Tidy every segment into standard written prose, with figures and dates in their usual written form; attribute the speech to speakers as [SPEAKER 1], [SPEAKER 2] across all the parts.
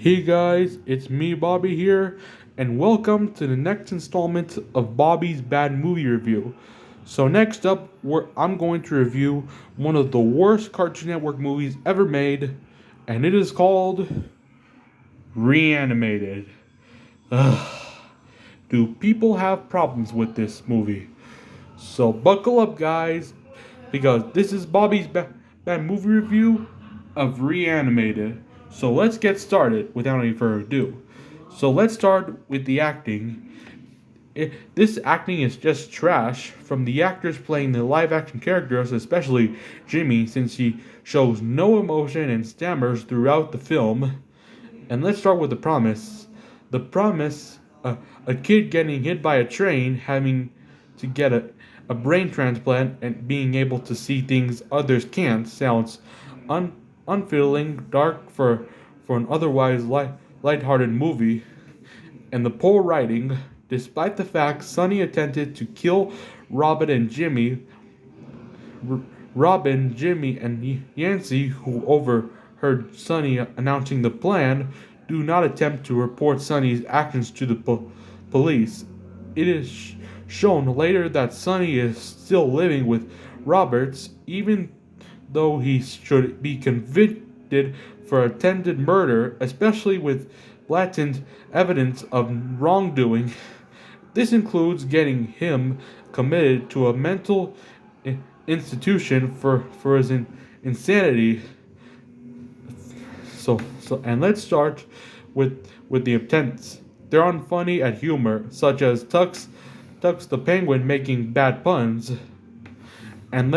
[SPEAKER 1] Hey guys, it's me, Bobby here, and welcome to the next installment of Bobby's Bad Movie Review. So, next up, I'm going to review one of the worst Cartoon Network movies ever made, and it is called Reanimated. Ugh. Do people have problems with this movie? So, buckle up, guys, because this is Bobby's Bad Movie Review of Reanimated. So let's get started without any further ado. So let's start with the acting. This acting is just trash from the actors playing the live action characters, especially Jimmy, since he shows no emotion and stammers throughout the film. And let's start with the promise. The promise a kid getting hit by a train, having to get a brain transplant, and being able to see things others can't sounds unfeeling, dark for an otherwise lighthearted movie. And the poor writing, despite the fact Sonny attempted to kill Robin and Jimmy, Robin, Jimmy, and Yancy, who overheard Sonny announcing the plan, do not attempt to report Sonny's actions to the police. It is shown later that Sonny is still living with Roberts, even though he should be convicted for attempted murder, especially with blatant evidence of wrongdoing. This includes getting him committed to a mental institution for his insanity. And let's start with the attempts. They're unfunny at humor, such as Tux the penguin making bad puns, and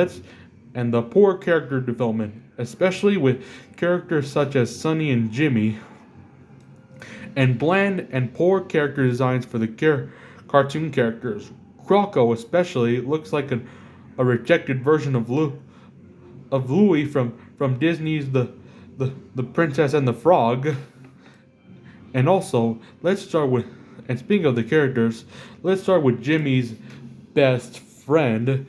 [SPEAKER 1] the poor character development, especially with characters such as Sonny and Jimmy, and bland and poor character designs for the cartoon characters. Croco especially looks like a rejected version of Louie from Disney's the Princess and the Frog. And also, let's start with and speaking of the characters, let's start with Jimmy's best friend.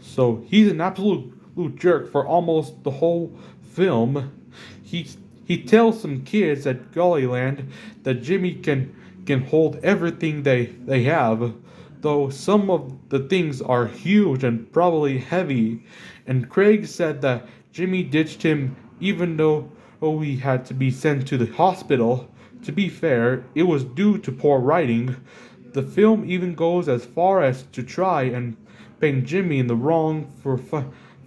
[SPEAKER 1] So he's an absolute jerk for almost the whole film. He tells some kids at Gollyland that Jimmy can hold everything they have, though some of the things are huge and probably heavy. And Craig said that Jimmy ditched him even though he had to be sent to the hospital. To be fair, it was due to poor writing. The film even goes as far as to try and paint Jimmy in the wrong for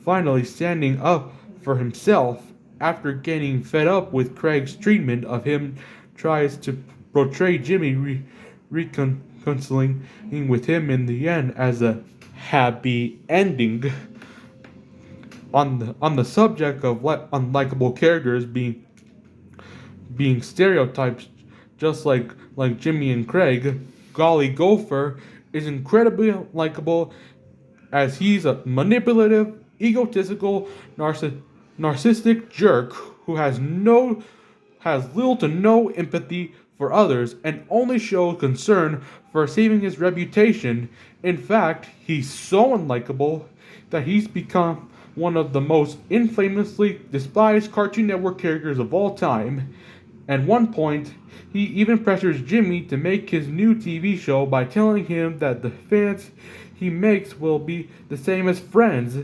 [SPEAKER 1] finally standing up for himself after getting fed up with Craig's treatment of him. Tries to portray Jimmy reconciling with him in the end as a happy ending. On the subject of unlikable characters being stereotypes, just like Jimmy and Craig, Golly Gopher is incredibly likable as he's a manipulative, egotistical, narcissistic jerk who has little to no empathy for others and only shows concern for saving his reputation. In fact, he's so unlikable that he's become one of the most infamously despised Cartoon Network characters of all time. At one point, he even pressures Jimmy to make his new TV show by telling him that the fans he makes will be the same as Friends.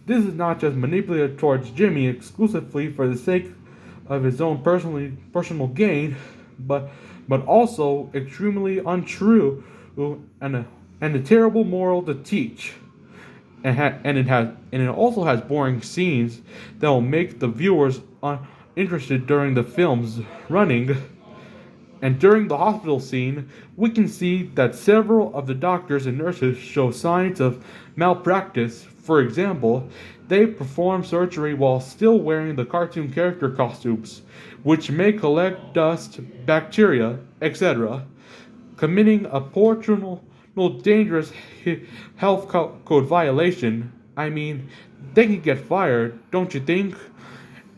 [SPEAKER 1] This is not just manipulative towards Jimmy exclusively for the sake of his own personal gain, but also extremely untrue and a terrible moral to teach. And it also has boring scenes that will make the viewers uninterested during the film's running. And during the hospital scene, we can see that several of the doctors and nurses show signs of malpractice. For example, they perform surgery while still wearing the cartoon character costumes, which may collect dust, bacteria, etc., committing a portional, dangerous health code violation. I mean, they can get fired, don't you think?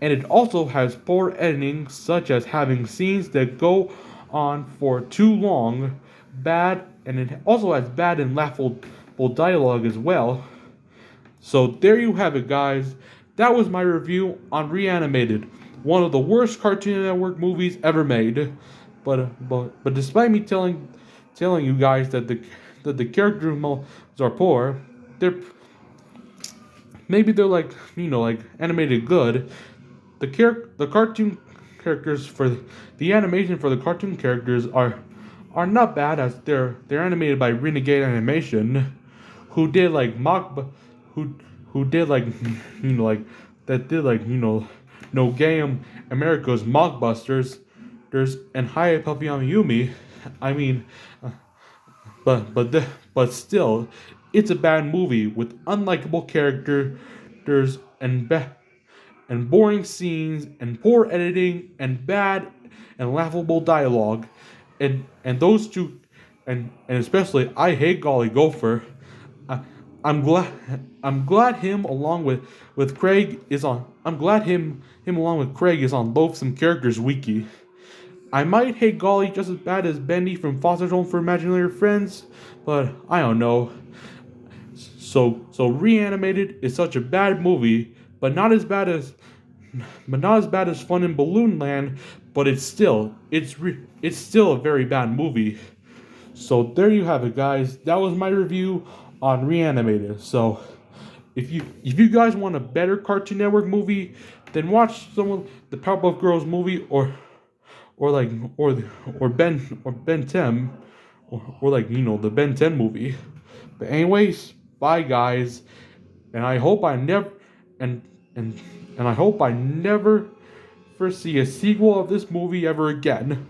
[SPEAKER 1] And it also has poor editing, such as having scenes that go on for too long, and it also has bad and laughable dialogue as well. So there you have it, guys. That was my review on Reanimated. one of the worst Cartoon Network movies ever made. But despite me telling you guys that the characters are poor, they're maybe they're like like animated good. The cartoon characters for the animation for the cartoon characters are not bad, as they're animated by Renegade Animation, who did like who who did like like that did like No Game, America's Mockbusters, and Hiya Puppy Yumi. I mean, but still, it's a bad movie with unlikable characters and boring scenes and poor editing and bad and laughable dialogue, and those two, and especially I hate Golly Gopher. I, I'm glad I'm glad him along with Craig is on. I'm glad him along with Craig is on Loathsome Characters Wiki. I might hate Golly just as bad as Bendy from Foster's Home for Imaginary Friends, but I don't know. So Reanimated is such a bad movie, but not as bad as Fun in Balloon Land, but it's still a very bad movie. So there you have it, guys. That was my review on Reanimated. So if you guys want a better Cartoon Network movie, then watch some of the Powerpuff Girls movie, or like or Ben 10, or like the Ben 10 movie. But anyways, bye guys, and I hope I never and and and I hope I never see a sequel of this movie ever again.